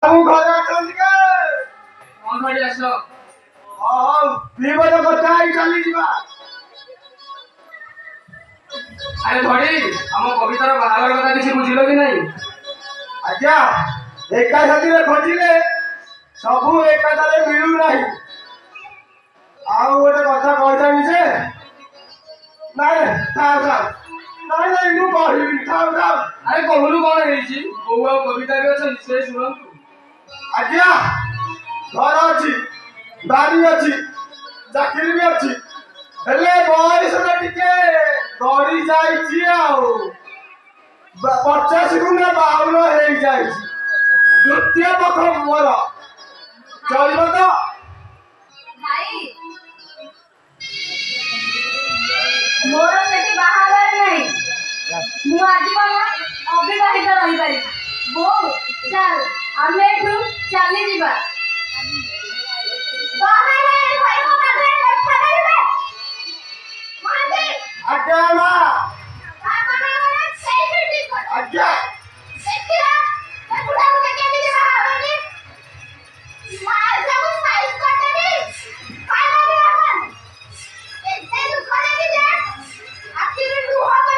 ମୁଁ ଘରେ ଅଛନ୍ତି କି? କଣ ଧରି ଆସ? ହଉ ବିପଦ କଥା ହେଇ ଚାଲିଯିବା। ଆରେ ଧଡ଼ି ଆମ କବିତାର ବାହାଘର କଥା କିଛି ବୁଝିଲ କି ନାହିଁ? ଆଜ୍ଞା ଏକା ସାଥିରେ ଖୋଜିଲେ ସବୁ ଏକାଥରେ ମିଳୁନାହିଁ। ଆଉ ଗୋଟେ କଥା କହିଥାନ୍ତି ଯେ ନାଇଁ ଥାଉ ଥାଉ ନାଇଁ ନାଇଁ ମୁଁ କହିବି ଥାଉ ଥାଉ। ଆରେ କହୁନୁ କଣ ହେଇଛି? ବୋଉ ଆଉ କବିତା ବି ଅଛନ୍ତି, ସେ ଶୁଣନ୍ତୁ। ଆଜ୍ଞା ଘର ଅଛି, ବାରି ଅଛି, ଚାକିରି ବି ଅଛି, ହେଲେ ବୟସଟା ଟିକେ ଗଡ଼ି ଯାଇଛି। ଆଉ 50 ଗୁଣା ବାହୁନ ହେଇଯାଇଛି। ଦ୍ୱିତୀୟ ପକ୍ଷ ମୋର ଚଳିବ ତ? ଭାଇ ମୋର ସେଠି ବାହାଘର ନାହିଁ, ମୁଁ ଆଜୀବନ ଅବିବାହିତ ରହିପାରିବି। ବୋଉ ଚାଲ ଆମେ ଏଠୁ ଚାଲିଯିବା।